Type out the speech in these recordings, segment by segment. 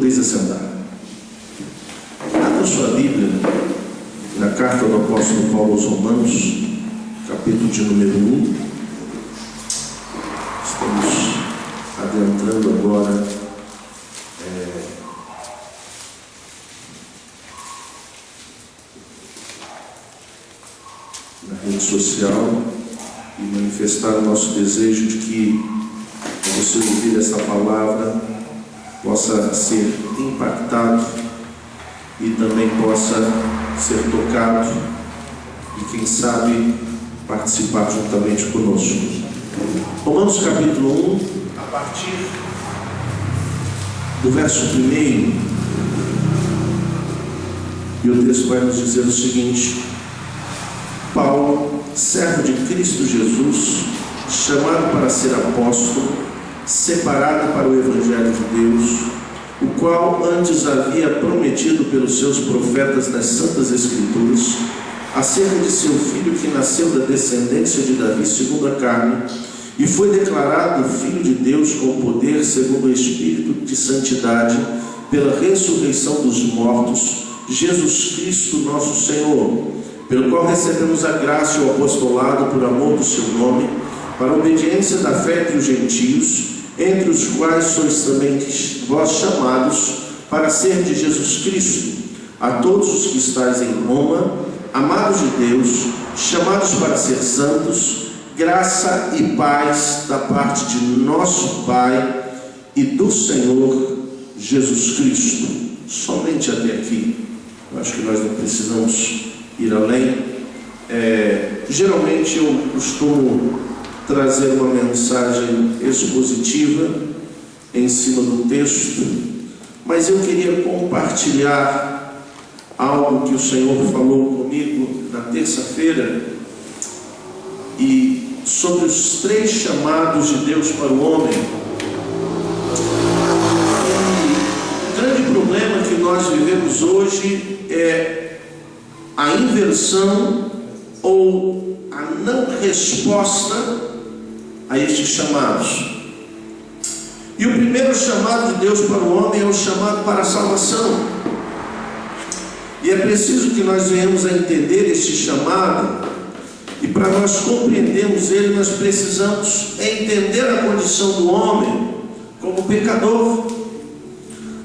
podeis assentar. Abra sua Bíblia na carta do apóstolo Paulo aos Romanos, capítulo de número 1. Estamos adentrando agora na rede social e manifestar o nosso desejo de que, ao você ouvir esta palavra, possa ser impactado e também possa ser tocado e, quem sabe, participar juntamente conosco. Romanos capítulo 1, a partir do verso 1, e o texto vai nos dizer o seguinte: Paulo, servo de Cristo Jesus, chamado para ser apóstolo, separado para o Evangelho de Deus, o qual antes havia prometido pelos seus profetas nas Santas Escrituras, acerca de seu filho que nasceu da descendência de Davi segundo a carne, e foi declarado Filho de Deus com poder segundo o Espírito de santidade, pela ressurreição dos mortos, Jesus Cristo nosso Senhor, pelo qual recebemos a graça e o apostolado por amor do seu nome, para a obediência da fé entre os gentios, entre os quais sois também vós chamados para ser de Jesus Cristo, a todos os que estáis em Roma, amados de Deus, chamados para ser santos, graça e paz da parte de nosso Pai e do Senhor Jesus Cristo. Somente até aqui. Eu acho que nós não precisamos ir além. Geralmente eu costumo trazer uma mensagem expositiva em cima do texto, mas eu queria compartilhar algo que o Senhor falou comigo na terça-feira, e sobre os 3 chamados de Deus para o homem. E o grande problema que nós vivemos hoje é a inversão ou a não resposta a estes chamados. E o primeiro chamado de Deus para o homem é o chamado para a salvação. E é preciso que nós venhamos a entender este chamado, e para nós compreendermos ele, nós precisamos entender a condição do homem como pecador.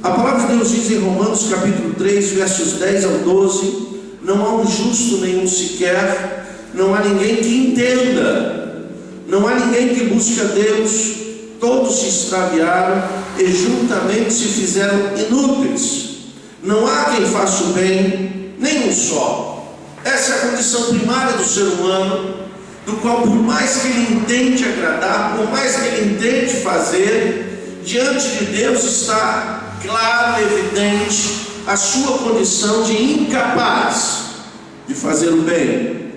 A palavra de Deus diz em Romanos capítulo 3, versos 10 ao 12: não há um justo nenhum sequer, não há ninguém que entenda, não há ninguém que busque a Deus, todos se extraviaram e juntamente se fizeram inúteis. Não há quem faça o bem, nem um só. Essa é a condição primária do ser humano, do qual, por mais que ele intente agradar, por mais que ele intente fazer, diante de Deus está claro e evidente a sua condição de incapaz de fazer o bem.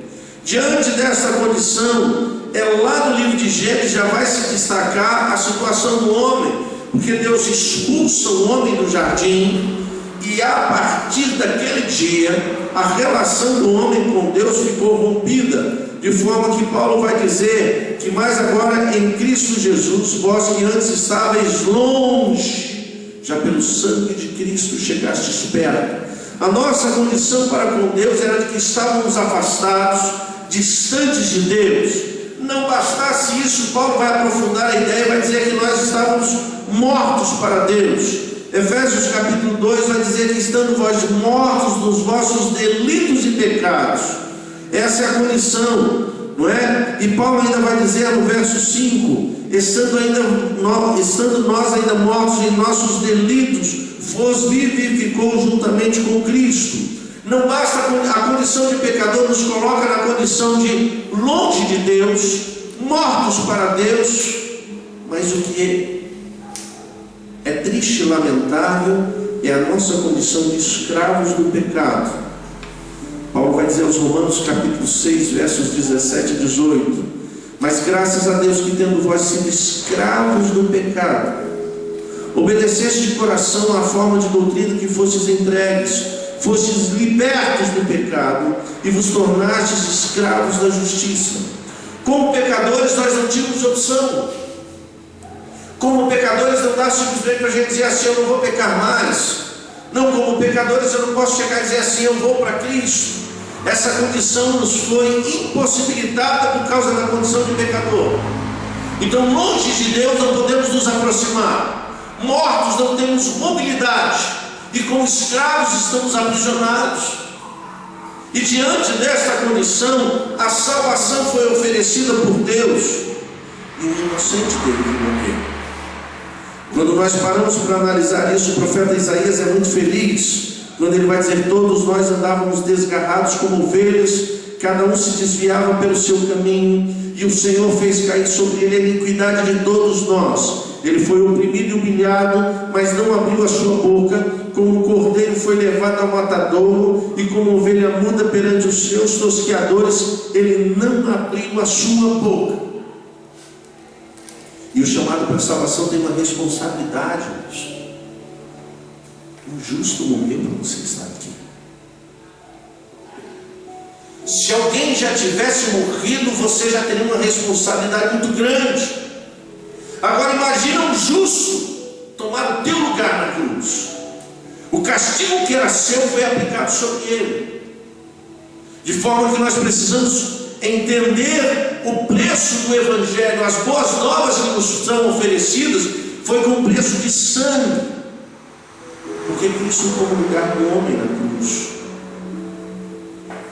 Diante dessa condição, lá no livro de Gênesis já vai se destacar a situação do homem, porque Deus expulsa o homem do jardim, e a partir daquele dia a relação do homem com Deus ficou rompida, de forma que Paulo vai dizer que mais agora em Cristo Jesus, vós que antes estáveis longe, já pelo sangue de Cristo chegastes perto. A nossa condição para com Deus era de que estávamos afastados, distantes de Deus. Não bastasse isso, Paulo vai aprofundar a ideia e vai dizer que nós estávamos mortos para Deus. Efésios capítulo 2 vai dizer que estando vós mortos nos vossos delitos e pecados. Essa é a condição, não é? E Paulo ainda vai dizer no verso 5: estando nós ainda mortos em nossos delitos, vos vivificou juntamente com Cristo. Não basta a condição de pecador, nos coloca na condição de longe de Deus, mortos para Deus. Mas o que é triste e lamentável é a nossa condição de escravos do pecado. Paulo vai dizer aos Romanos capítulo 6, versos 17 e 18: mas graças a Deus que, tendo vós sido escravos do pecado, obedeceste de coração à forma de doutrina que fostes entregues, fostes libertos do pecado e vos tornastes escravos da justiça. Como pecadores nós não tínhamos opção. Como pecadores não não dá simplesmente para a gente dizer assim: eu não vou pecar mais. Não, como pecadores eu não posso chegar e dizer assim: eu vou para Cristo. Essa condição nos foi impossibilitada por causa da condição de pecador. Então, longe de Deus não podemos nos aproximar. Mortos não temos mobilidade. E como escravos estamos aprisionados. E diante desta condição, a salvação foi oferecida por Deus. E o inocente teve que morrer. Quando nós paramos para analisar isso, o profeta Isaías é muito feliz quando ele vai dizer: todos nós andávamos desgarrados como ovelhas, cada um se desviava pelo seu caminho, e o Senhor fez cair sobre ele a iniquidade de todos nós. Ele foi oprimido e humilhado, mas não abriu a sua boca. Como um cordeiro foi levado ao matadouro, e como ovelha muda perante os seus tosqueadores, ele não abriu a sua boca. E o chamado para a salvação tem uma responsabilidade, irmãos. Um justo morreu para você estar aqui. Se alguém já tivesse morrido, você já teria uma responsabilidade muito grande. Agora imagina um justo tomar o teu lugar na cruz. O castigo que era seu foi aplicado sobre ele. De forma que nós precisamos entender o preço do Evangelho. As boas novas que nos são oferecidas foi com preço de sangue. Porque Cristo tomou o lugar do homem na cruz.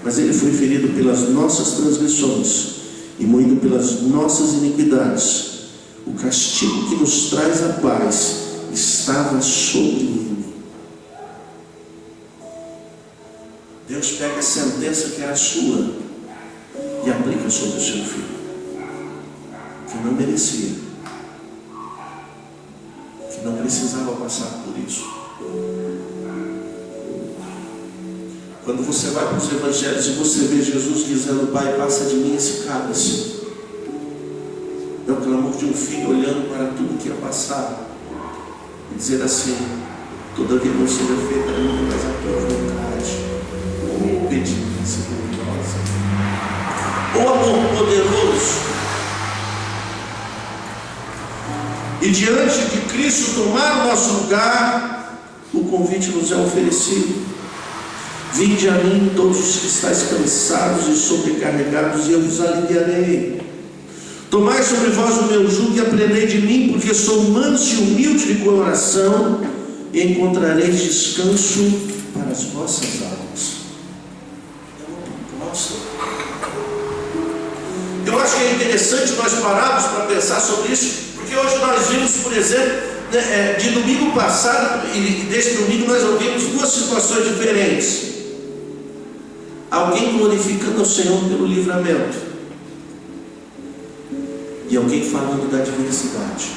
Mas ele foi ferido pelas nossas transgressões e moído pelas nossas iniquidades. O castigo que nos traz a paz estava sobre ele. Deus pega a sentença que era sua e aplica sobre o seu filho, que não merecia, que não precisava passar por isso. Quando você vai para os evangelhos e você vê Jesus dizendo: Pai, passa de mim esse cálice, é o clamor de um filho olhando para tudo que ia passar e dizer assim: todavia não seja feita a mim, mas a tua vontade. Obediência gloriosa, o amor poderoso. E diante de Cristo tomar o nosso lugar, o convite nos é oferecido: vinde a mim todos os que estáis cansados e sobrecarregados, e eu vos aliviarei. Tomai sobre vós o meu jugo e aprendei de mim, porque sou manso e humilde de coração, e encontrareis descanso para as vossas almas. Eu acho que é interessante nós pararmos para pensar sobre isso, porque hoje nós vimos, por exemplo, de domingo passado e deste domingo nós ouvimos duas situações diferentes. Alguém glorificando ao Senhor pelo livramento e alguém falando da adversidade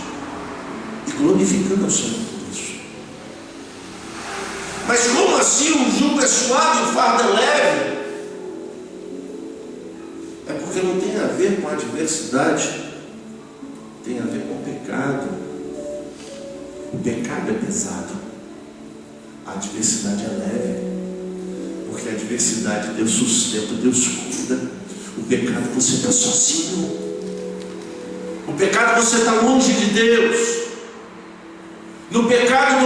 e glorificando ao Senhor por isso. Mas como assim o jugo é suave e o fardo é leve? É porque não tem a ver com a adversidade, tem a ver com o pecado. O pecado é pesado, a adversidade é leve, porque a adversidade Deus sustenta, Deus cuida. O pecado você está sozinho, o pecado você está longe de Deus. No pecado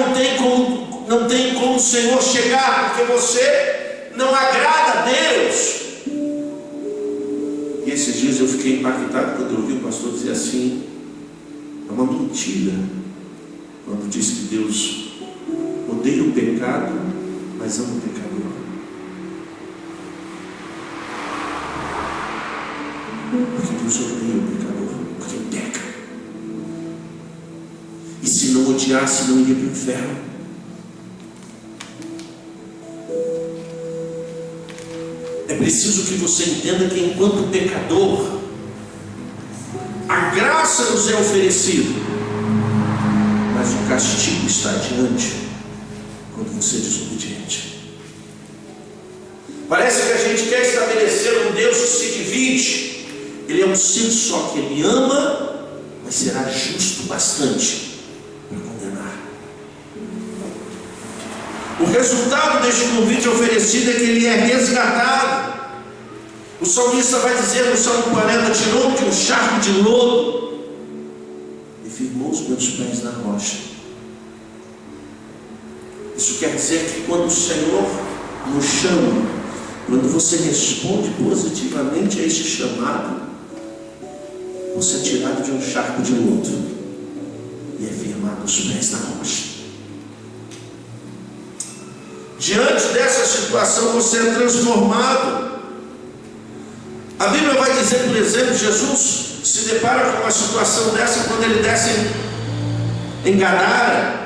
não tem como o Senhor chegar, porque você não agrada a Deus. E esses dias eu fiquei impactado quando eu ouvi o pastor dizer assim: é uma mentira quando diz que Deus odeia o pecado, mas ama o pecador. Porque Deus odeia o pecador, porque peca. E se não odiasse, não iria para o inferno. É preciso que você entenda que enquanto pecador, a graça nos é oferecida, mas o castigo está adiante quando você é desobediente. Parece que a gente quer estabelecer um Deus que se divide. Ele é um ser só, que Ele ama, mas será justo bastante para condenar. O resultado deste convite oferecido é que ele é resgatado. O salmista vai dizer no Salmo 40: tirou-me de um charco de lodo e firmou os meus pés na rocha. Isso quer dizer que quando o Senhor nos chama, quando você responde positivamente a esse chamado, você é tirado de um charco de lodo e é firmado os pés na rocha. Diante dessa situação você é transformado. A Bíblia vai dizer, por exemplo, Jesus se depara com uma situação dessa quando ele desce em Gadara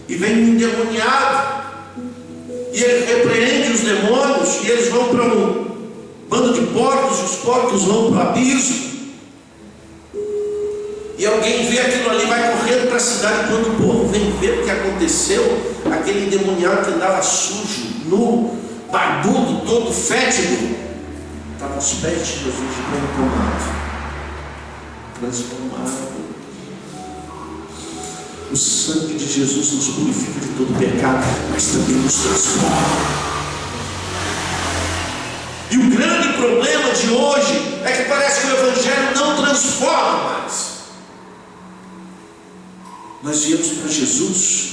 e vem um endemoniado, e ele repreende os demônios, e eles vão para um bando de porcos, e os porcos vão para o abismo, e alguém vê aquilo ali, vai correndo para a cidade. Quando o povo vem ver o que aconteceu, aquele endemoniado que andava sujo, nu, barbudo, todo fétido, estava aos pés de Jesus de bem tomado, transformado. O sangue de Jesus nos purifica de todo pecado, mas também nos transforma. E o grande problema de hoje é que parece que o Evangelho não transforma mais. Nós viemos para Jesus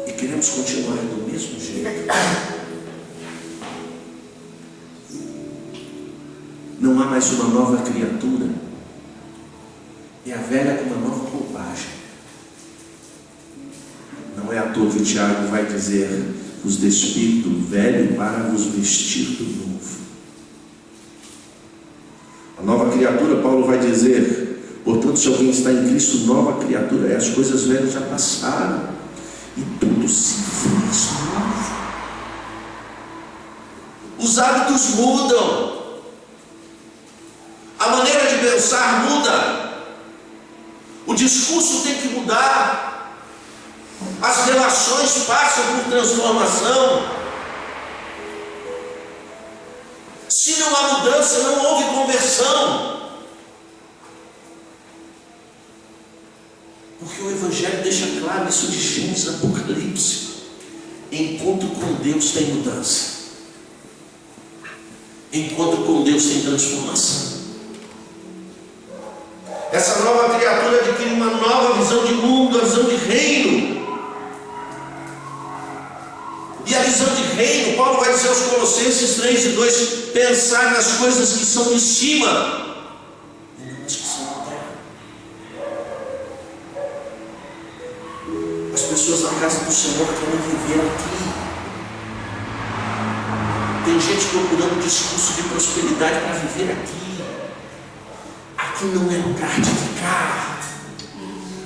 e queremos continuar do mesmo jeito. Não há mais uma nova criatura, é a velha com uma nova roupagem. Não é à toa que o Tiago vai dizer: vos despido do velho para vos vestir do novo. A nova criatura, Paulo vai dizer: portanto, se alguém está em Cristo, nova criatura é. As coisas velhas já passaram e tudo se fez novo. Os hábitos mudam, a maneira de pensar muda, o discurso tem que mudar, as relações passam por transformação. Se não há mudança, não houve conversão, porque o Evangelho deixa claro isso de Gênesis, Apocalipse. Encontro com Deus tem mudança, encontro com Deus tem transformação. Essa nova criatura adquire uma nova visão de mundo, a visão de reino. E a visão de reino, Paulo vai dizer aos Colossenses 3:2: pensar nas coisas que são de cima, e não nas que são da terra. As pessoas na casa do Senhor querem viver aqui. Tem gente procurando discurso de prosperidade para viver aqui. Aqui não é lugar de ficar.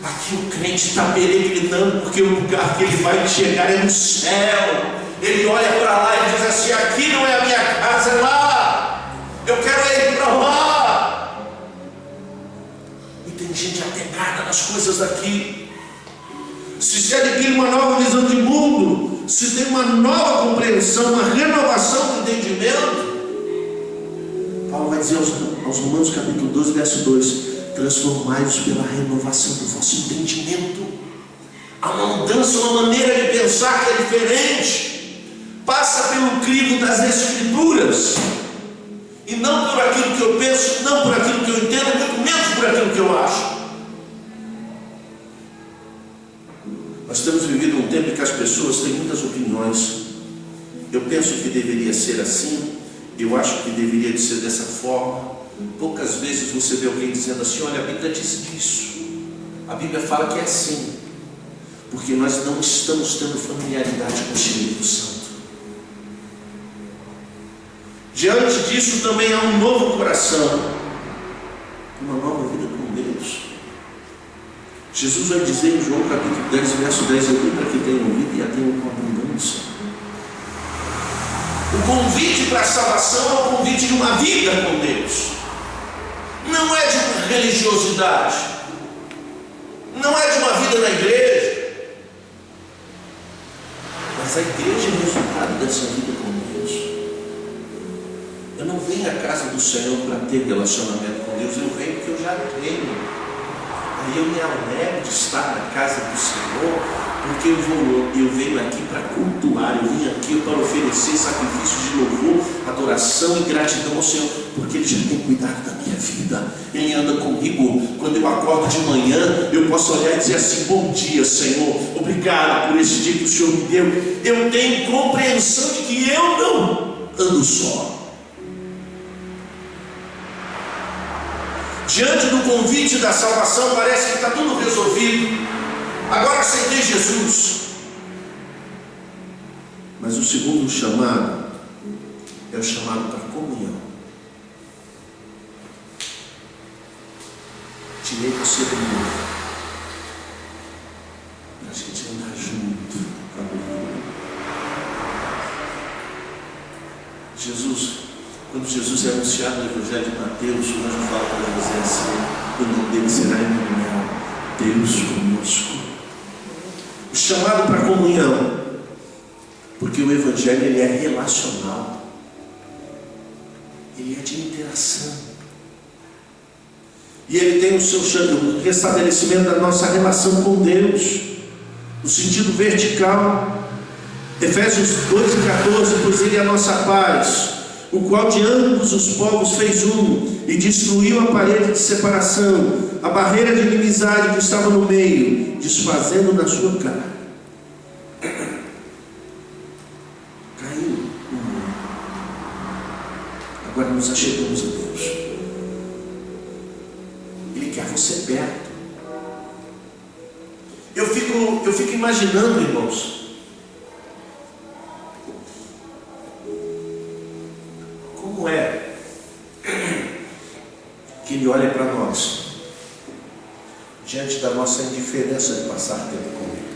Aqui o crente está peregrinando, porque o lugar que ele vai chegar é no céu. Ele olha para lá e diz assim: aqui não é a minha casa, é lá. Eu quero ir para lá. E tem gente apegada nas coisas daqui. Se adquire uma nova visão de mundo, se tem uma nova compreensão, uma renovação do entendimento, Paulo vai dizer aos Romanos capítulo 12, verso 2: transformai-vos pela renovação do vosso entendimento. Há uma mudança, uma maneira de pensar que é diferente, passa pelo crivo das Escrituras, e não por aquilo que eu penso, não por aquilo que eu entendo, muito menos por aquilo que eu acho. Nós temos vivido um tempo em que as pessoas têm muitas opiniões. Eu penso que deveria ser assim, eu acho que deveria de ser dessa forma. Poucas vezes você vê alguém dizendo assim: olha, a Bíblia diz isso, a Bíblia fala que é assim, porque nós não estamos tendo familiaridade com o Espírito Santo. Diante disso também há um novo coração, uma nova vida com Deus. Jesus vai dizer em João capítulo 10, verso 10: eu vim para que tenham vida e a tenham com abundância. O convite para a salvação é o convite de uma vida com Deus. Não é de uma religiosidade, não é de uma vida na igreja, mas a igreja é resultado dessa vida com Deus. Eu não venho à casa do Senhor para ter relacionamento com Deus, eu venho porque eu já tenho. Aí eu me alegro de estar na casa do Senhor, Porque eu venho aqui para cultuar, eu vim aqui para oferecer sacrifício de louvor, adoração e gratidão ao Senhor, porque Ele já tem cuidado da minha vida, Ele anda comigo. Quando eu acordo de manhã, eu posso olhar e dizer assim: bom dia, Senhor, obrigado por esse dia que o Senhor me deu. Eu tenho compreensão de que eu não ando só. Diante do convite da salvação, parece que está tudo resolvido. Agora aceitei Jesus. Mas o segundo chamado é o chamado para comunhão. Tirei você do mundo para a gente andar junto com a loucura. Jesus, quando Jesus é anunciado no Evangelho de Mateus, o anjo fala para José assim: o nome dele será Emmanuel, Deus conosco. O chamado para comunhão, porque o Evangelho ele é relacional, ele é de interação, e ele tem o seu restabelecimento da nossa relação com Deus, no sentido vertical. Efésios 2:14: pois ele é a nossa paz, o qual de ambos os povos fez um, e destruiu a parede de separação, a barreira de inimizade que estava no meio, desfazendo na sua carne. Caiu o mundo. Agora nos achegamos a Deus. Ele quer você perto. Eu fico imaginando, irmãos, como é que Ele olha para nós diante da nossa indiferença de passar tempo com Ele.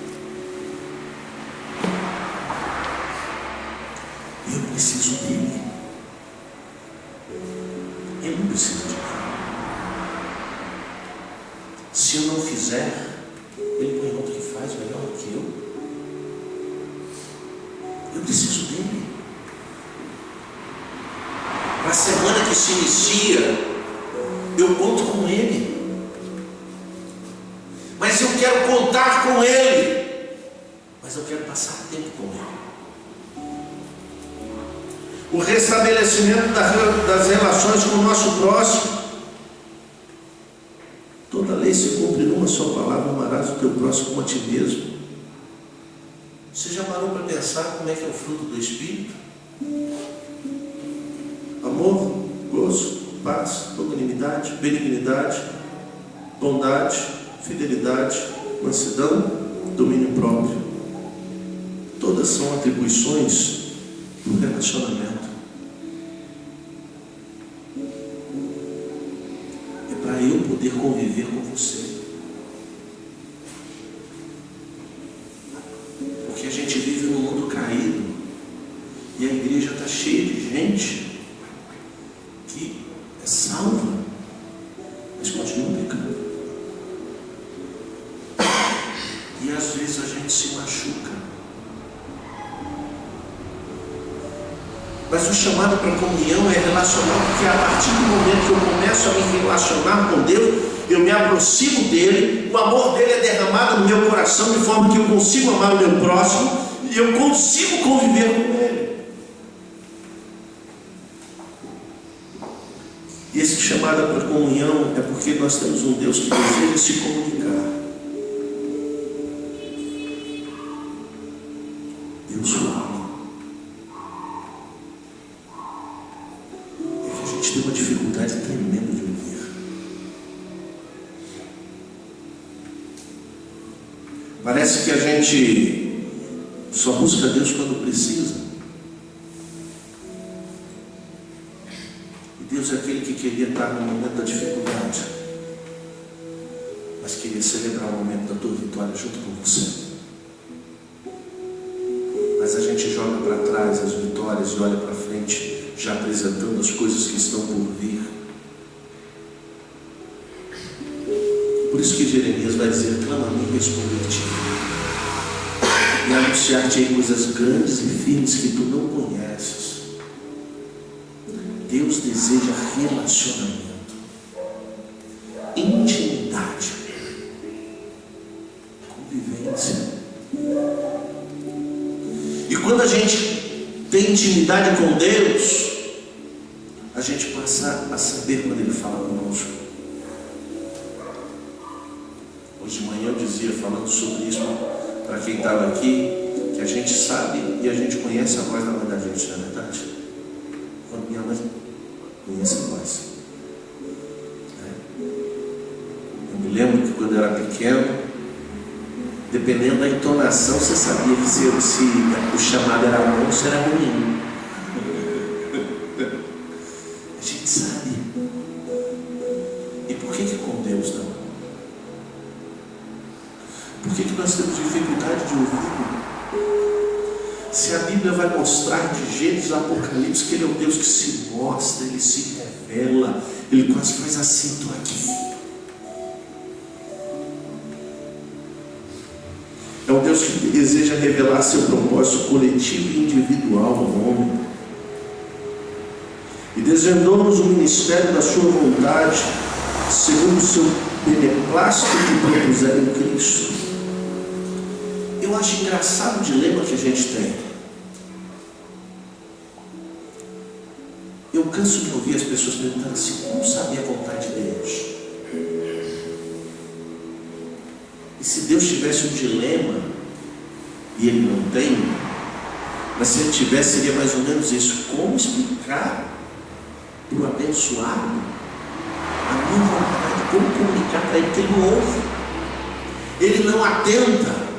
Eu preciso dele. Ele não precisa de mim. Se eu não fizer, Ele põe outro que faz melhor do que eu. Eu preciso dele. Na semana que se inicia, eu conto com Ele. Mas eu quero contar com Ele. Mas eu quero passar tempo com Ele. O restabelecimento das relações com o nosso próximo. Toda lei se cumpre numa só palavra: amarás o teu próximo como a ti mesmo. Você já parou para pensar como é que é o fruto do Espírito? Amor, gozo, paz, longanimidade, benignidade, bondade, fidelidade, mansidão, domínio próprio. Todas são atribuições do relacionamento. É para eu poder conviver com você. Porque a gente vive num mundo caído e a igreja está cheia de gente que é salva, mas continua pecando. E às vezes a gente se machuca. Mas o chamado para comunhão é relacional, porque a partir do momento que eu começo a me relacionar com Deus, eu me aproximo dele, o amor dele é derramado no meu coração, de forma que eu consigo amar o meu próximo e eu consigo conviver com ele. E esse chamado para comunhão é porque nós temos um Deus que deseja se comunicar. Deus fala. É que a gente tem uma dificuldade tremenda de ouvir. Parece que a gente só busca Deus quando precisa. E Deus é aquele que queria estar no momento da dificuldade, mas queria celebrar o momento da tua vitória junto com você. Mas a gente joga para trás as vitórias e olha para frente, já apresentando as coisas que estão por vir. Por isso que Jeremias vai dizer: clama a mim e responder-te, e anunciar-te coisas grandes e firmes que tu não conheces. Deus deseja relacionamento, intimidade, convivência. quando a gente tem intimidade com Deus, a gente passa a saber quando Ele fala conosco. Hoje de manhã eu dizia, falando sobre isso para quem estava aqui, que a gente sabe e a gente conhece a voz da mãe da gente, não é verdade? Quando minha mãe conhece a voz. Eu me lembro que quando eu era pequeno, dependendo da entonação, você sabia que se o chamado era bom ou se era ruim. A gente sabe. E por que com Deus não? Por que nós temos dificuldade de ouvir? Se a Bíblia vai mostrar de Gênesis a Apocalipse que Ele é um Deus que se mostra, Ele se revela, Ele quase faz assim, estou aqui. É um Deus que deseja revelar seu propósito coletivo e individual ao homem. E desvendou-nos o ministério da sua vontade, segundo o seu beneplácito que propuseram em Cristo. Eu acho engraçado o dilema que a gente tem. Eu canso de ouvir as pessoas perguntando assim: como saber a vontade de Deus? E se Deus tivesse um dilema, e Ele não tem, mas se Ele tivesse, seria mais ou menos isso: como explicar para o abençoado a minha vontade? Como comunicar para ele que ele não ouve? Ele não atenta.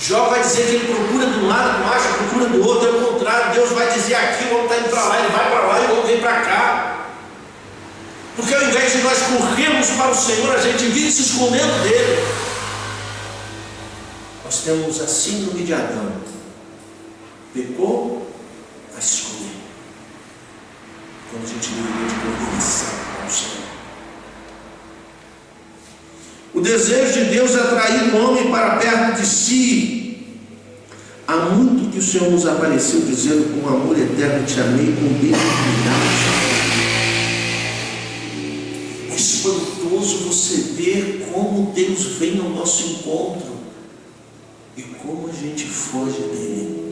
Jó vai dizer que ele procura de um lado, não acha, procura do outro, é o contrário. Deus vai dizer aqui, o homem está indo para lá, ele vai para lá e o homem vem para cá. Porque ao invés de nós corrermos para o Senhor, a gente vive se escondendo dele. Nós temos a síndrome de Adão. Pecou, vai se esconder. Quando a gente deveria de correção ao Senhor. O desejo de Deus é atrair o homem para perto de si. Há muito que o Senhor nos apareceu dizendo: com amor eterno te amei, com benignidade. É espantoso você ver como Deus vem ao nosso encontro e como a gente foge dele.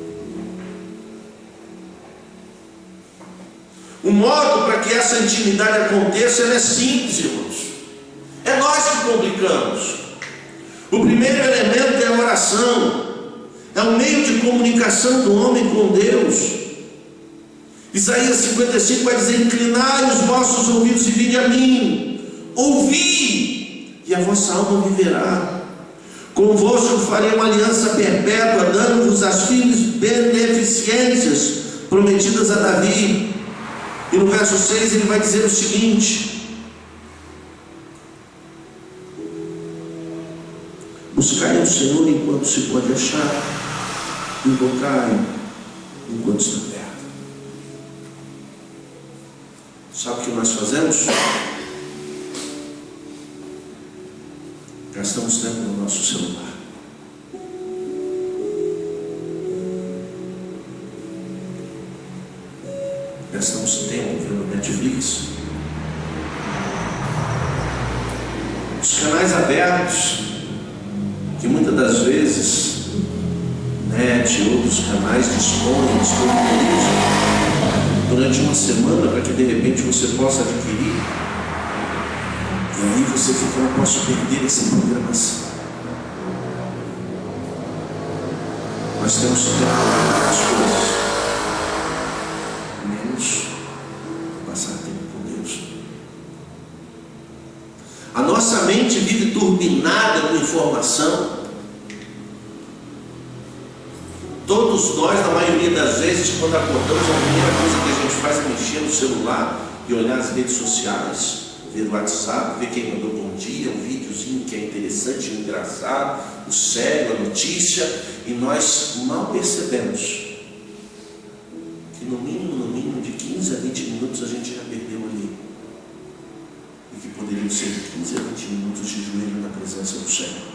O modo para que essa intimidade aconteça é simples, irmãos. É nós que complicamos. O primeiro elemento é a oração. É o meio de comunicação do homem com Deus. Isaías 55 vai dizer: inclinai os vossos ouvidos e vinde a mim. Ouvi, e a vossa alma viverá. Convosco farei uma aliança perpétua, dando-vos as firmes beneficências prometidas a Davi. E no verso 6 ele vai dizer o seguinte: buscai ao Senhor enquanto se pode achar, invocai enquanto está perto. Sabe o que nós fazemos? Gastamos tempo no nosso celular. Gastamos tempo vendo Netflix. Os canais abertos, que muitas das vezes NET e outros canais disponibilizam durante uma semana para que de repente você possa adquirir, e aí você fica: não posso perder essa programação. Nós temos que ter as coisas, menos passar tempo com Deus. A nossa mente vive turbinada com informação. Todos nós, na maioria das vezes, quando acordamos, a primeira coisa que a gente faz é mexer no celular e olhar as redes sociais, ver o WhatsApp, ver quem mandou bom dia, um videozinho que é interessante, engraçado, o sério, a notícia, e nós mal percebemos que no mínimo de 15 a 20 minutos a gente já perdeu ali. E que poderiam ser 15 a 20 minutos de joelho na presença do Senhor.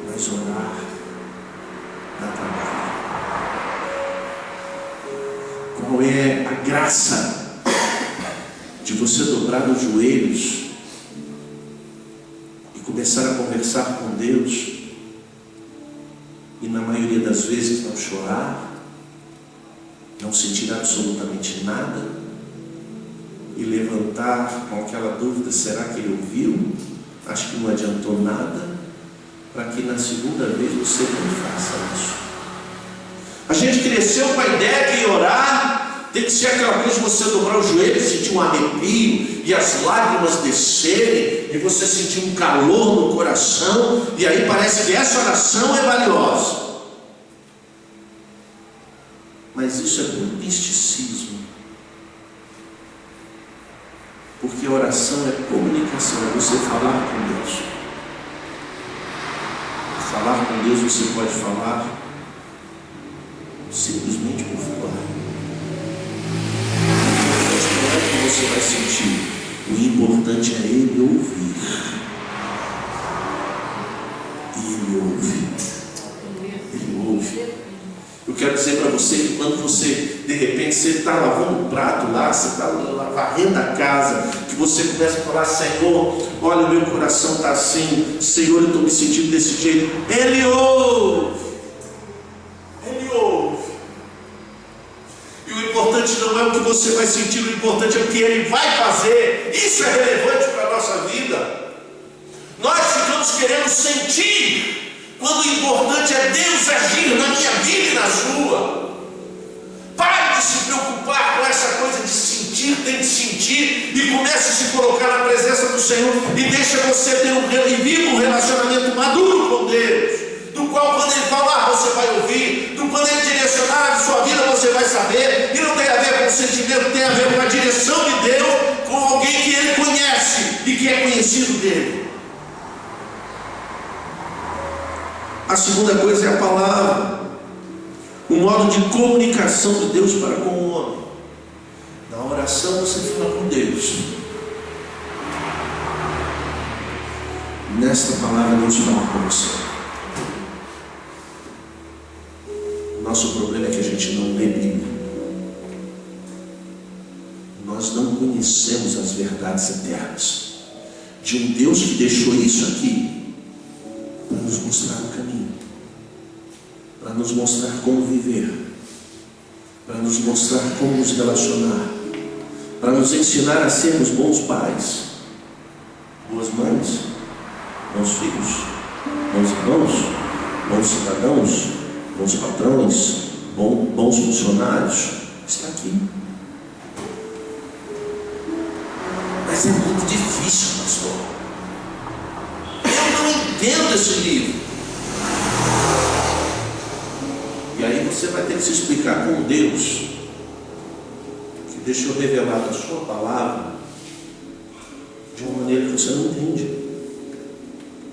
Mas orar dá trabalho. Qual é a graça de você dobrar os joelhos e começar a conversar com Deus na maioria das vezes, não chorar, não sentir absolutamente nada e levantar com aquela dúvida: será que ele ouviu? Acho que não adiantou nada, para que na segunda vez você não faça isso. A gente cresceu com a ideia que orar tem que ser aquela coisa de você dobrar o joelho e sentir um arrepio e as lágrimas descerem e você sentir um calor no coração, e aí parece que essa oração é valiosa. Mas isso é puro misticismo, porque a oração é comunicação, é você falar com Deus. Falar com Deus você pode falar simplesmente por falar. Não é o que você vai sentir, o importante é Ele ouvir. E Ele ouve. Ele ouve. Eu quero dizer para você que quando você, de repente, você está lavando o prato lá, você está varrendo a casa, que você começa a falar: Senhor, olha, o meu coração está assim, Senhor, eu estou me sentindo desse jeito. Ele ouve. Ele ouve. E o importante não é o que você vai sentir, o importante é o que Ele vai fazer. Isso é relevante para a nossa vida. Nós ficamos querendo sentir, quando o importante é Deus agir na minha vida e na sua. Pare de se preocupar com essa coisa de sentir, tem que sentir, e comece a se colocar na presença do Senhor, e deixa você ter um relacionamento maduro com Deus, do qual quando Ele falar você vai ouvir, do quando Ele direcionar a sua vida você vai saber, e não tem a ver com o sentimento, tem a ver com a direção de Deus, com alguém que Ele conhece e que é conhecido dele. A segunda coisa é a palavra, o modo de comunicação de Deus para com o homem. Na oração você fala com Deus. Nesta palavra Deus fala com você. Nosso problema é que a gente não lê Bíblia. Nós não conhecemos as verdades eternas de um Deus que deixou isso aqui para nos mostrar o caminho, para nos mostrar como viver, para nos mostrar como nos relacionar, para nos ensinar a sermos bons pais, boas mães, bons filhos, bons irmãos, bons cidadãos, bons patrões, bons funcionários. Está aqui. Mas é muito difícil, pastor. Entendo esse livro. E aí você vai ter que se explicar com Deus, que deixou revelado a sua palavra de uma maneira que você não entende.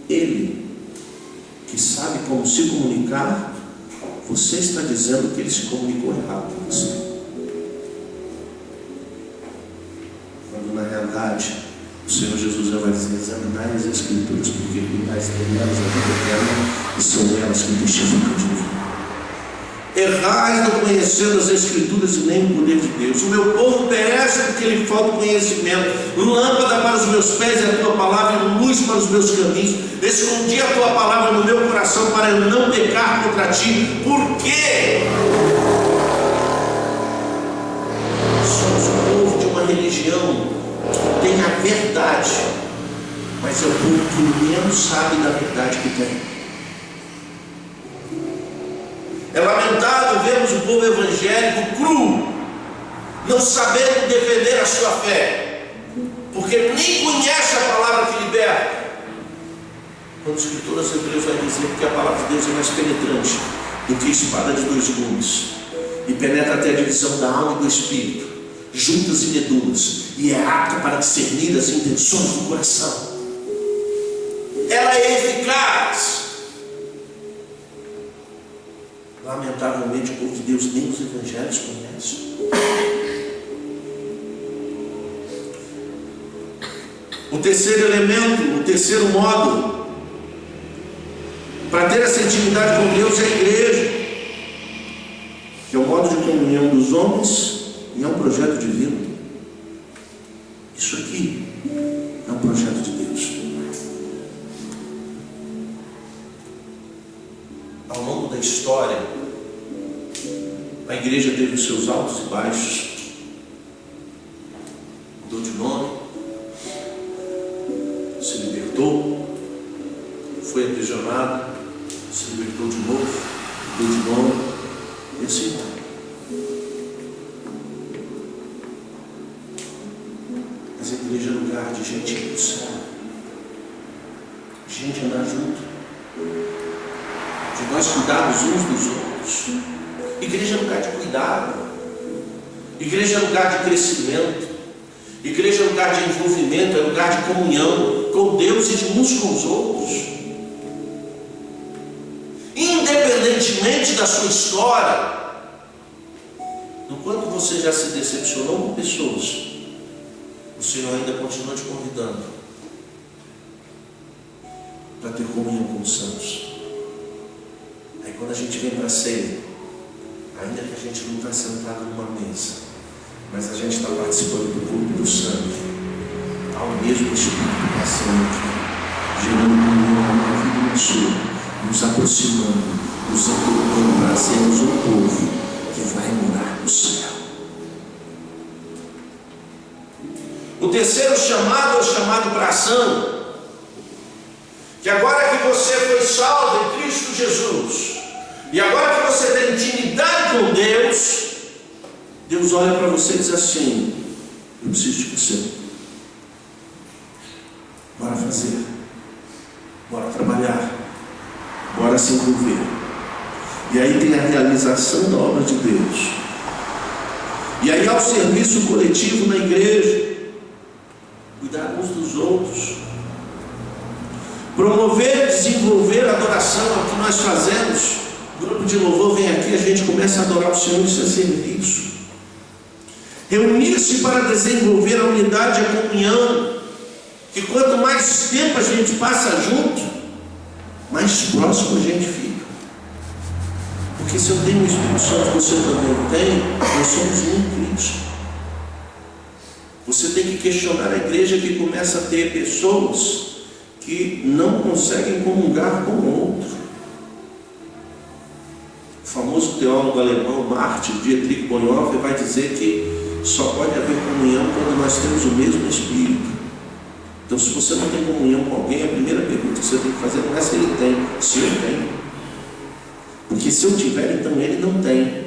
Ele, que sabe como se comunicar, você está dizendo que ele se comunicou errado com você, quando na realidade o Senhor Jesus vai dizer: examinai as Escrituras, porque nelas a vida eterna, e são elas que testificam de mim. Errais não conhecendo as Escrituras e nem o poder de Deus. O meu povo perece porque lhe falta conhecimento. Lâmpada para os meus pés é a tua palavra, e luz para os meus caminhos. Escondi a tua palavra no meu coração para eu não pecar contra ti. Por quê? Somos o povo de uma religião que tem a verdade, mas é o povo que menos sabe da verdade que tem. É lamentável vermos o povo evangélico cru, não sabendo defender a sua fé, porque nem conhece a palavra que liberta. Quando o escritor aos Hebreus vai dizer que a palavra de Deus é mais penetrante do que espada de dois gumes, e penetra até a divisão da alma e do espírito, juntas e medulas, e é apta para discernir as intenções do coração. Ela é eficaz. Lamentavelmente o povo de Deus nem os evangelhos conhece. O terceiro elemento, o terceiro modo para ter essa intimidade com Deus é a igreja, que é o modo de comunhão dos homens e é um projeto divino. Isso aqui é um projeto de Deus. Ao longo da história, a igreja teve os seus altos e baixos, mudou de nome, se libertou, foi aprisionado, se libertou de novo, mudou de nome, e assim vai. Mas a igreja é lugar de gente ir para o céu, gente andar junto, de nós cuidarmos uns dos outros. Igreja é lugar de cuidado, igreja é lugar de crescimento, igreja é lugar de envolvimento, é lugar de comunhão com Deus e de uns com os outros. Independentemente da sua história, enquanto você já se decepcionou com pessoas, o Senhor ainda continua te convidando para ter comunhão com os santos. Aí quando a gente vem para a ceia, ainda que a gente não está sentado numa mesa, mas a gente está participando do corpo e do sangue, há o mesmo Espírito passando aqui, gerando comunhão na minha vida e na sua, nos aproximando, nos encontrando para sermos um povo que vai morar no céu. O terceiro chamado é o chamado para a ação. Que agora que você foi salvo em Cristo Jesus, e agora que você tem intimidade com Deus, Deus olha para você e diz assim: eu preciso de você. Bora fazer, bora trabalhar, bora se envolver. E aí tem a realização da obra de Deus. E aí há o serviço coletivo na igreja, cuidar uns dos outros, promover e desenvolver a adoração, é o que nós fazemos. O grupo de louvor vem aqui, a gente começa a adorar o Senhor, isso é serviço. Reunir-se para desenvolver a unidade e a comunhão, que quanto mais tempo a gente passa junto, mais próximo a gente fica. Porque se eu tenho o Espírito Santo, você também tem, nós somos um em Cristo. Você tem que questionar a igreja que começa a ter pessoas que não conseguem comungar com o outro. O famoso teólogo alemão Martin Dietrich Bonhoeffer vai dizer que só pode haver comunhão quando nós temos o mesmo Espírito. Então, se você não tem comunhão com alguém, a primeira pergunta que você tem que fazer não é se ele tem, se eu tenho. Porque se eu tiver, então ele não tem.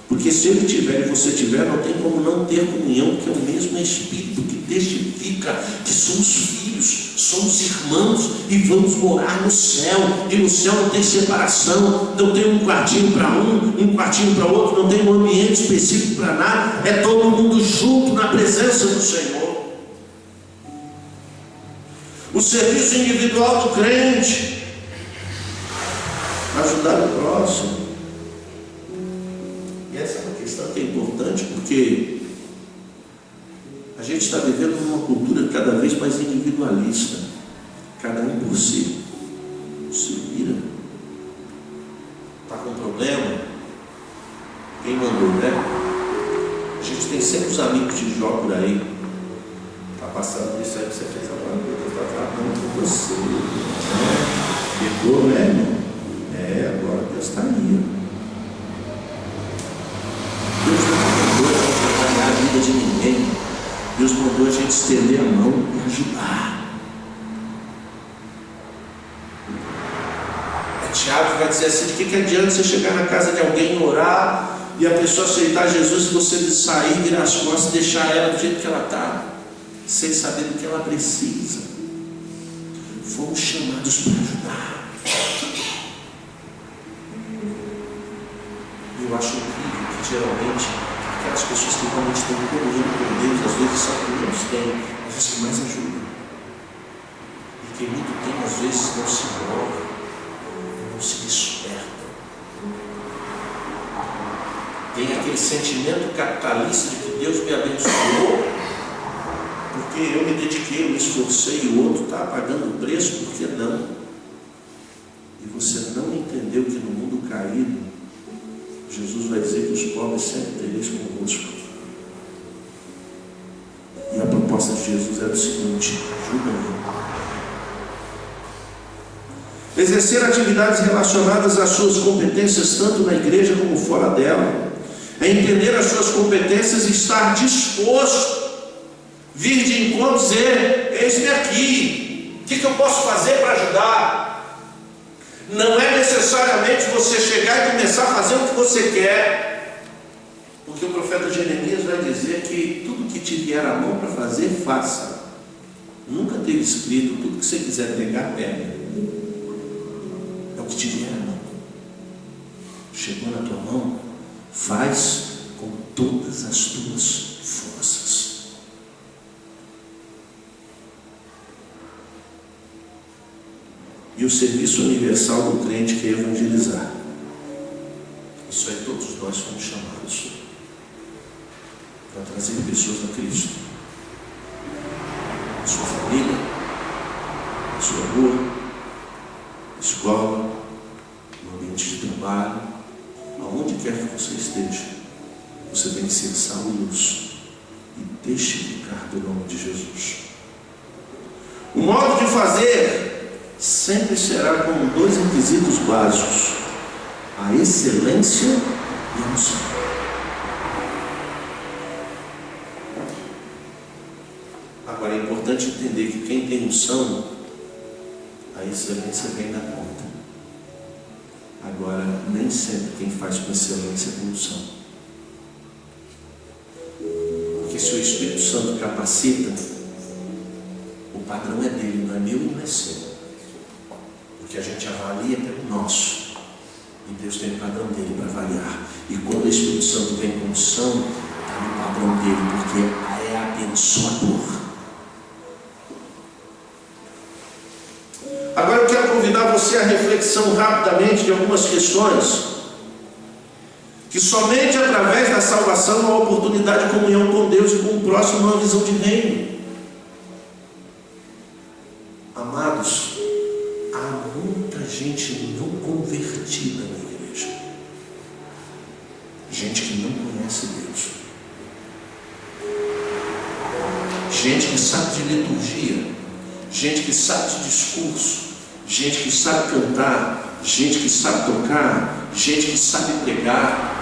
Porque se ele tiver e você tiver, não tem como não ter comunhão, porque é o mesmo Espírito que testifica que somos filhos, somos irmãos e vamos morar no céu. E no céu não tem separação, não tem um quartinho para um quartinho para outro, não tem um ambiente específico para nada, é todo mundo junto na presença do Senhor. O serviço individual do crente, ajudar o próximo. E essa é uma questão que é importante, porque a gente está vivendo numa cultura cada vez mais individualista, cada um por si. Se vira. Está com problema? Quem mandou, né? A gente tem sempre os amigos de Jó por aí. Está passando isso aí que você fez agora, Deus está tratando com você. Pegou, né, irmão? Agora Deus está aí. Deus não mandou a gente atrapalhar a vida de ninguém. Deus mandou a gente estender a mão e ajudar. Tiago vai dizer assim: de que adianta você chegar na casa de alguém e orar, e a pessoa aceitar Jesus, e você sair, virar as costas e deixar ela do jeito que ela está, sem saber do que ela precisa. Fomos chamados para ajudar. Eu acho incrível que geralmente aquelas pessoas que realmente têm comunhão com Deus, às vezes são que menos têm, mas as que mais ajudam. E quem muito tem, às vezes não se move, não se desperta. Tem aquele sentimento capitalista de que Deus me abençoou, porque eu me dediquei, eu me esforcei, e o outro está pagando o preço, por que não? E você não entendeu que no mundo caído, Jesus vai dizer que os pobres sempre tereis convosco. E a proposta de Jesus era o seguinte: ajuda-me. exercer atividades relacionadas às suas competências, tanto na igreja como fora dela, é entender as suas competências e estar disposto, vir de encontro e dizer: eis-me aqui, o que eu posso fazer para ajudar? Não é necessariamente você chegar e começar a fazer o que você quer, porque o profeta Jeremias vai dizer que tudo que te vier à mão para fazer, faça. Nunca teve escrito: tudo que você quiser pegar, pega. É o que te vier à mão. Chegou na tua mão, faz com todas as tuas forças. E o serviço universal do crente que é evangelizar. Isso aí todos nós fomos chamados para trazer pessoas a Cristo. A sua família, a sua rua, escola, no ambiente de trabalho, aonde quer que você esteja, você tem que ser sal e luz e testificar do nome de Jesus. O modo de fazer sempre será com dois requisitos básicos: a excelência e a unção. Agora é importante entender que quem tem unção, a excelência vem da conta. Agora, nem sempre quem faz com excelência tem unção. Porque se o Espírito Santo capacita, o padrão é dele, não é meu e não é seu. Porque a gente avalia pelo nosso, e Deus tem o padrão dele para avaliar. E quando o Espírito Santo vem com unção, está no padrão dele, porque é abençoador. Agora eu quero convidar você à reflexão rapidamente de algumas questões que somente através da salvação há oportunidade de comunhão com Deus e com o próximo, uma visão de reino. Amados, há muita gente não convertida na igreja, gente que não conhece Deus, gente que sabe de liturgia, gente que sabe de discurso, gente que sabe cantar, gente que sabe tocar, gente que sabe pregar,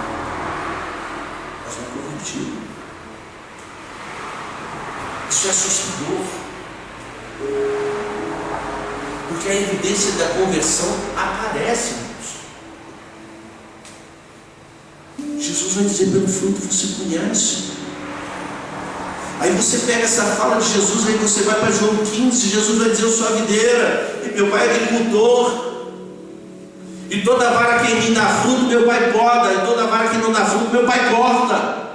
mas não é convertido. Isso é assustador, porque a evidência da conversão aparece, irmãos. Jesus vai dizer: pelo fruto você conhece. Aí você pega essa fala de Jesus, aí você vai para João 15, Jesus vai dizer: eu sou a videira, e meu pai é agricultor, e toda vara que em mim dá fruto, meu pai poda, e toda vara que não dá fruto, meu pai corta.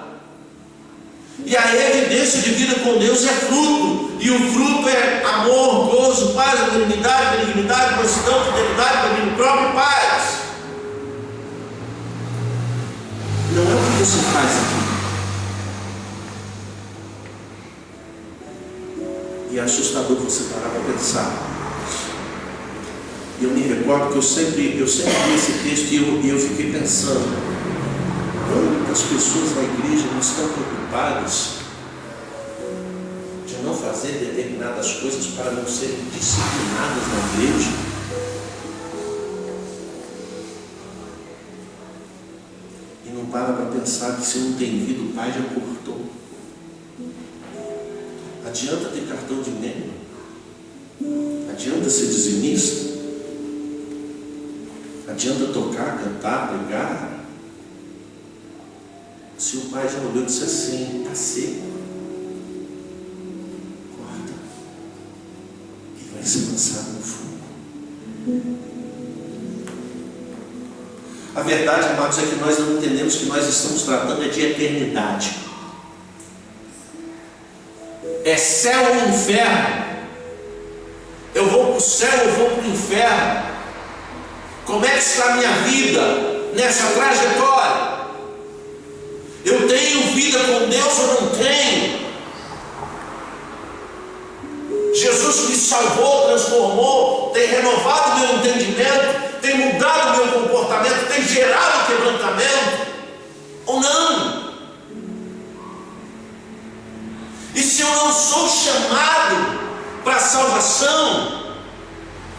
E a evidência de vida com Deus é fruto, e o fruto é amor, gozo, paz, benignidade, mansidão, fidelidade, domínio próprio e paz. Não é o que você faz aqui. E é assustador você parar para pensar. E eu me recordo que eu sempre li esse texto e eu fiquei pensando: quantas pessoas na igreja não estão preocupadas de não fazer determinadas coisas para não serem disciplinadas na igreja? E não para pensar que se não tem vida, o pai já cortou. Adianta ter cartão de membro? Adianta ser dizimista? Adianta tocar, cantar, pregar? Se o pai já olhou e disse assim: está seco, corta e vai ser lançado no fogo. A verdade, amados, é que nós não entendemos que nós estamos tratando de eternidade. É céu ou inferno? Eu vou para o céu, eu vou para o inferno? Como é que está a minha vida nessa trajetória? Eu tenho vida com Deus ou não tenho? Jesus me salvou, transformou, tem renovado meu entendimento, tem mudado meu comportamento, tem gerado quebrantamento ou não? E se eu não sou chamado para a salvação,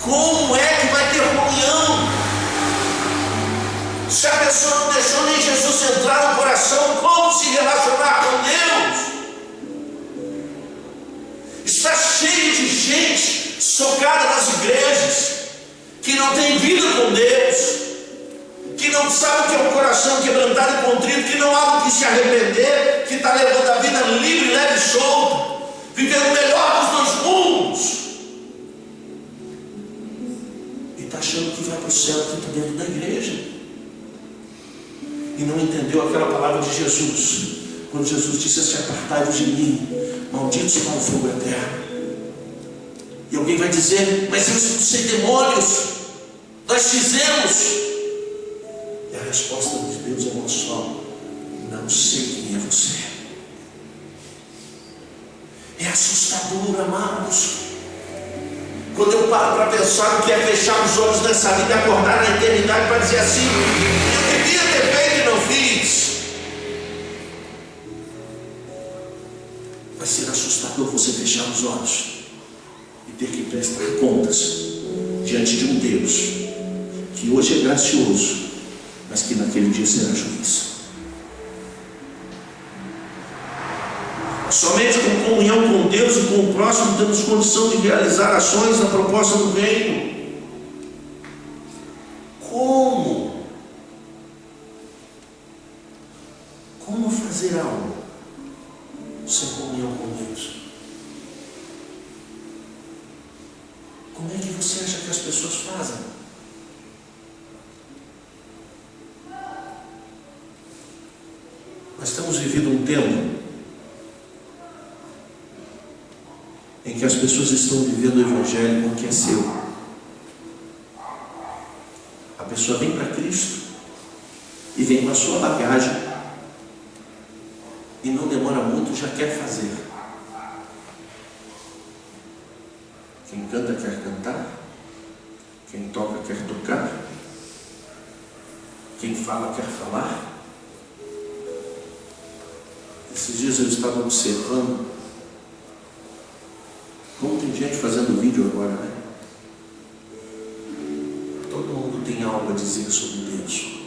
como é que vai ter Se a pessoa não deixou nem Jesus entrar no coração, como se relacionar com Deus? Está cheio de gente socada nas igrejas, que não tem vida com Deus, que não sabe o que é um coração quebrantado e contrito, que não há o que se arrepender, que está levando a vida livre, leve e solta, vivendo o melhor dos dois mundos, e está achando que vai para o céu, que está dentro da igreja, e não entendeu aquela palavra de Jesus, quando Jesus disse assim: apartai-vos de mim, malditos para o fogo eterno. E alguém vai dizer: mas eu expulsei demônios, nós fizemos. E a resposta de Deus é uma só: não sei quem é você. É assustador, amados, quando eu paro para pensar o que é fechar os olhos nessa vida e acordar na eternidade para dizer assim: eu devia ter feito e não fiz. Vai ser assustador você fechar os olhos e ter que prestar contas diante de um Deus que hoje é gracioso, mas que naquele dia será juiz. Somente com comunhão com Deus e com o próximo temos condição de realizar ações na proposta do reino. Como? Como fazer algo sem comunhão com Deus? Como é que você acha que as pessoas fazem? Nós estamos vivendo um tempo em que as pessoas estão vivendo o evangelho com o que é seu. A pessoa vem para Cristo e vem com a sua bagagem e não demora muito, já quer fazer. Quem canta quer cantar, quem toca quer tocar, quem fala quer falar. Esses dias eu estava observando como tem gente fazendo vídeo agora, né? Todo mundo tem algo a dizer sobre Deus.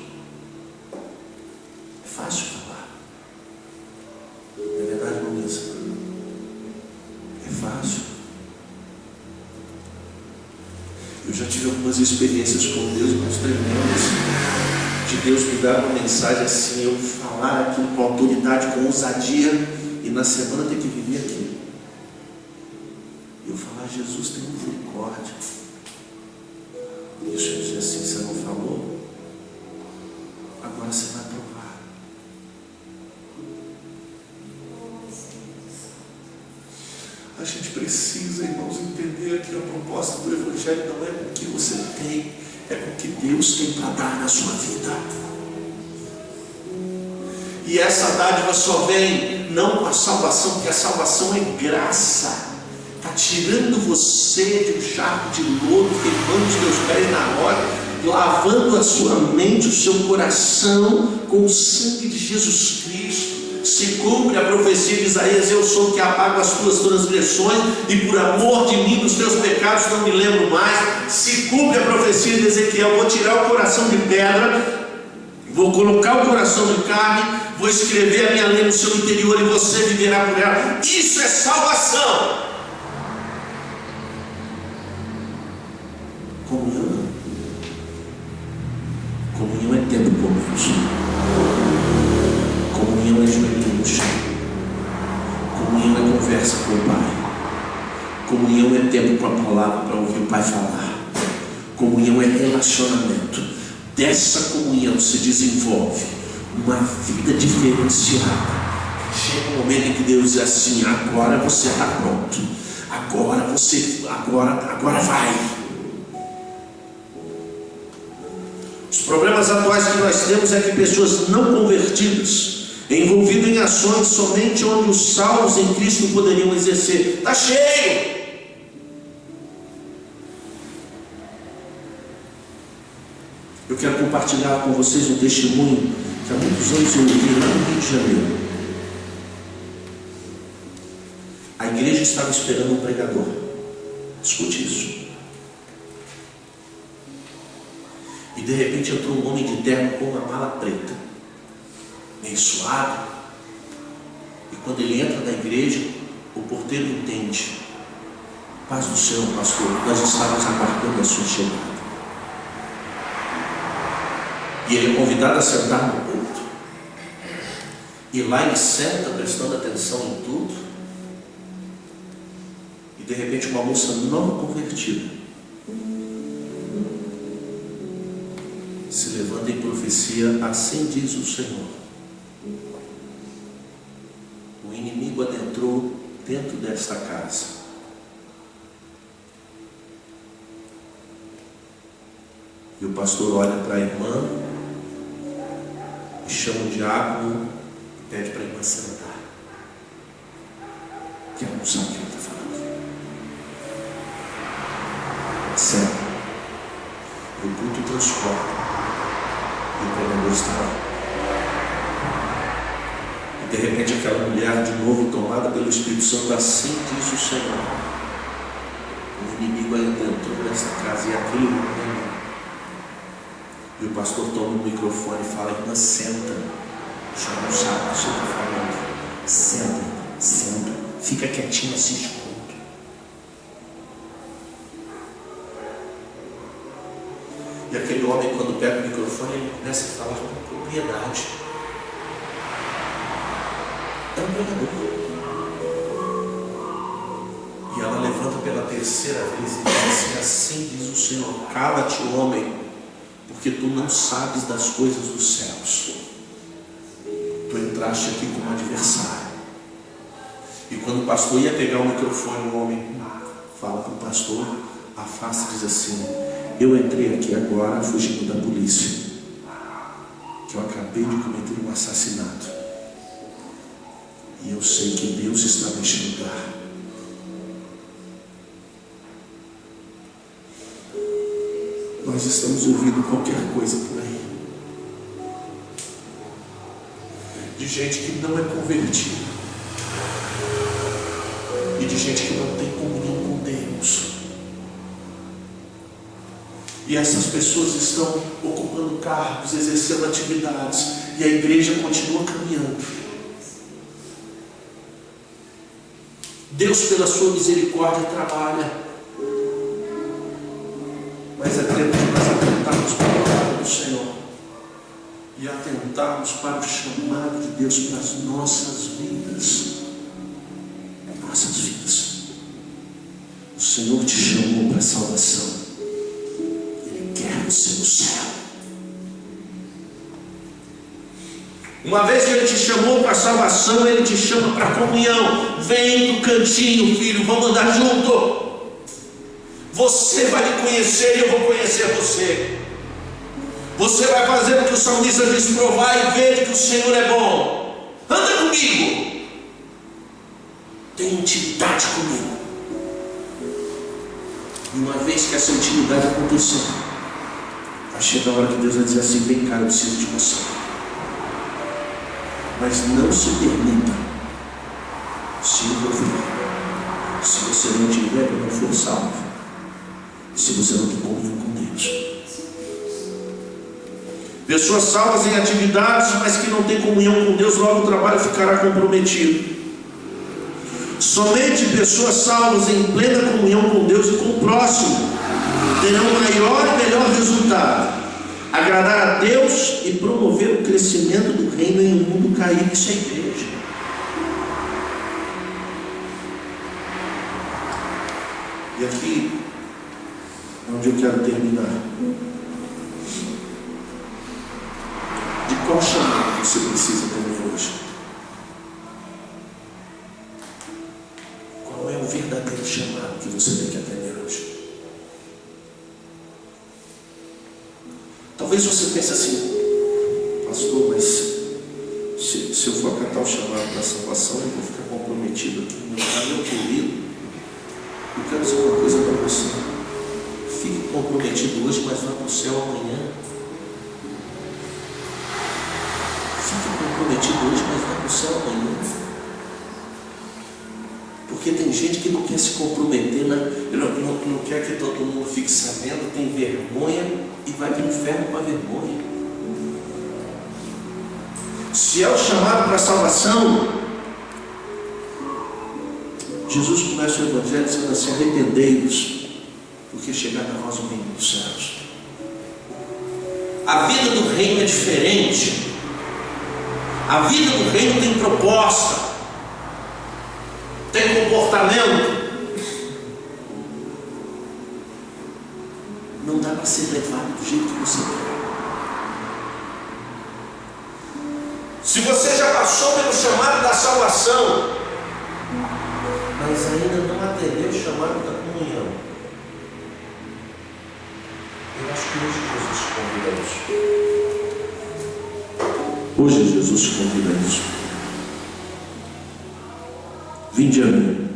É fácil falar. É verdade, Luísa? É fácil. Eu já tive algumas experiências com Deus muito tremendas, de Deus me dar uma mensagem assim, eu falar aquilo com autoridade, com ousadia, e na semana ter que viver aquilo. Eu falar: Jesus, tem misericórdia. Deixa eu dizer assim: você não falou, agora você vai provar. A gente precisa, irmãos, entender que a proposta do Evangelho não é com o que você tem, é com o que Deus tem para dar na sua vida. E essa dádiva só vem não com a salvação, porque a salvação é graça. Está tirando você de um charco de lodo, queimando os teus pés na roda, lavando a sua mente, o seu coração com o sangue de Jesus Cristo. Se cumpre a profecia de Isaías: eu sou o que apago as tuas transgressões, e por amor de mim dos teus pecados não me lembro mais. Se cumpre a profecia de Ezequiel: vou tirar o coração de pedra, vou colocar o coração de carne, vou escrever a minha lei no seu interior e você viverá por ela. Isso é salvação. Comunhão não. Comunhão é tempo com Deus. Comunhão é joelho no chão. Comunhão é conversa com o Pai. Comunhão é tempo com a palavra para ouvir o Pai falar. Comunhão é relacionamento. Dessa comunhão se desenvolve uma vida diferenciada. Chega um momento em que Deus diz assim: agora você está pronto. Agora vai. Os problemas atuais que nós temos é que pessoas não convertidas, envolvidas em ações somente onde os salvos em Cristo poderiam exercer. Está cheio. Eu quero compartilhar com vocês um testemunho que há muitos anos eu ouvi lá no Rio de Janeiro. A igreja estava esperando um pregador. Escute isso. E de repente entrou um homem de terno com uma mala preta, meio suado. E quando ele entra na igreja, o porteiro entende: paz do Senhor, pastor, nós estávamos aguardando a sua chegada. E ele é convidado a sentar no culto. E lá ele senta, prestando atenção em tudo. E de repente uma moça não convertida se levanta em profecia: assim diz o Senhor, o inimigo adentrou dentro desta casa. E o pastor olha para a irmã e chama o diácono e pede para a irmã sentar, que ela não sabe o que ele está falando. Senta. O culto transporta. E o pregador está lá. E de repente aquela mulher, de novo tomada pelo Espírito Santo: assim diz o Senhor, o inimigo ainda entrou nessa casa. E aquele momento, e o pastor toma o microfone e fala: irmã, senta. O senhor não sabe o que o senhor está falando. Senta, senta. Fica quietinho, assiste o culto. E aquele homem, quando pega o microfone, ele começa a falar com propriedade. É um pregador. E ela levanta pela terceira vez e diz assim diz o Senhor: cala-te, homem, porque tu não sabes das coisas dos céus. Tu entraste aqui como adversário. E quando o pastor ia pegar o microfone, o homem fala para o pastor, afasta e diz assim: eu entrei aqui agora fugindo da polícia, que eu acabei de cometer um assassinato, e eu sei que Deus está neste lugar. Nós estamos ouvindo qualquer coisa por aí, de gente que não é convertida, e de gente que não tem comunhão com Deus. E essas pessoas estão ocupando cargos, exercendo atividades, e a igreja continua caminhando. Deus, pela sua misericórdia, trabalha. Mas é tempo de nós atentarmos para a palavra do Senhor e atentarmos para o chamado de Deus para as nossas vidas. Nossas vidas. O Senhor te chamou para a salvação. Ele quer você no céu. Uma vez que Ele te chamou para a salvação, Ele te chama para a comunhão. Vem do cantinho, filho, vamos andar junto. Você vai me conhecer e eu vou conhecer você. Você vai fazer o que o salmista diz: provar e ver que o Senhor é bom. Anda comigo. Tem intimidade comigo. E uma vez que essa intimidade acontecer, vai chegar a hora que Deus vai dizer assim: vem cá, eu preciso de você. Mas não se permita se envolver se você não tiver, não for salvo, se você não tem comunhão com Deus. Pessoas salvas em atividades, mas que não têm comunhão com Deus, logo o trabalho ficará comprometido. Somente pessoas salvas em plena comunhão com Deus e com o próximo terão maior e melhor resultado: agradar a Deus e promover o crescimento do reino em um mundo caído. Isso é igreja. E aqui é onde eu quero terminar. De qual chamado você precisa ter hoje? Qual é o verdadeiro chamado que você tem que atender hoje? Talvez você pense assim: pastor, mas se eu for acatar o chamado da salvação, eu vou ficar comprometido aqui no meu caminho querido. Eu quero dizer uma coisa para você: fique comprometido hoje, mas vá para o céu amanhã. Fique comprometido hoje, mas vá para o céu amanhã. Porque tem gente que não quer se comprometer, não quer que todo mundo fique sabendo, tem vergonha e vai para o inferno com a vergonha. Se é o chamado para a salvação, Jesus começa o Evangelho dizendo assim: arrependei-vos, porque chegado a vós o reino dos céus. A vida do reino é diferente. A vida do reino tem proposta, tem comportamento. Não dá para ser levado do jeito que você quer. Se você já passou pelo chamado da salvação, mas ainda não atendeu o chamado da comunhão, eu acho que hoje Jesus te convida a isso. Hoje Jesus te convida a isso. Vinde a mim.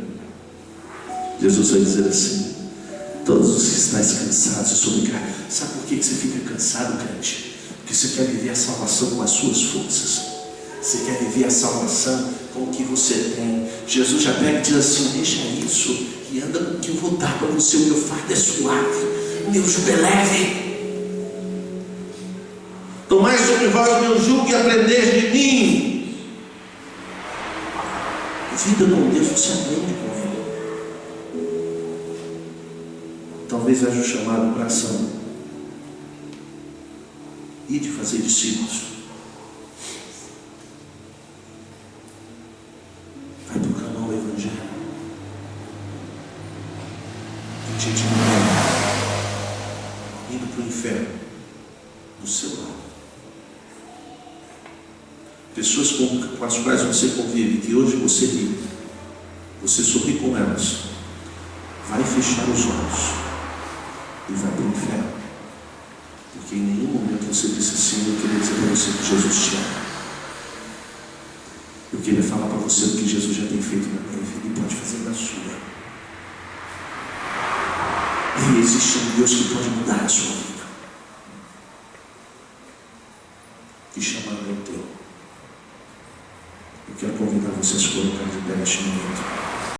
Jesus vai dizer assim: todos os que estáis cansados e sobrecarregados. Sabe por que você fica cansado, crente? Porque você quer viver a salvação com as suas forças. Você quer viver a salvação com o que você tem. Jesus já pega e diz assim: deixa isso e anda com o que eu vou dar para você. O meu fardo é suave, o meu jugo é leve. Tomai sobre vós o meu jugo e aprendei de mim. Vida com Deus, você aprende com Ele. Talvez haja um chamado para ação e de fazer discípulos. Vai proclamar o Evangelho. Tem gente indo para o inferno do seu lado. Pessoas com as quais você convive, que hoje você ri, você sorri com elas, vai fechar os olhos e vai para o inferno, porque em nenhum momento você disse assim: eu queria dizer para você que Jesus te ama, eu queria falar para você o que Jesus já tem feito na minha vida e pode fazer na sua. E existe um Deus que pode mudar a sua vida. Que chamado é o teu? Eu quero convidar você a se colocar de pé neste momento.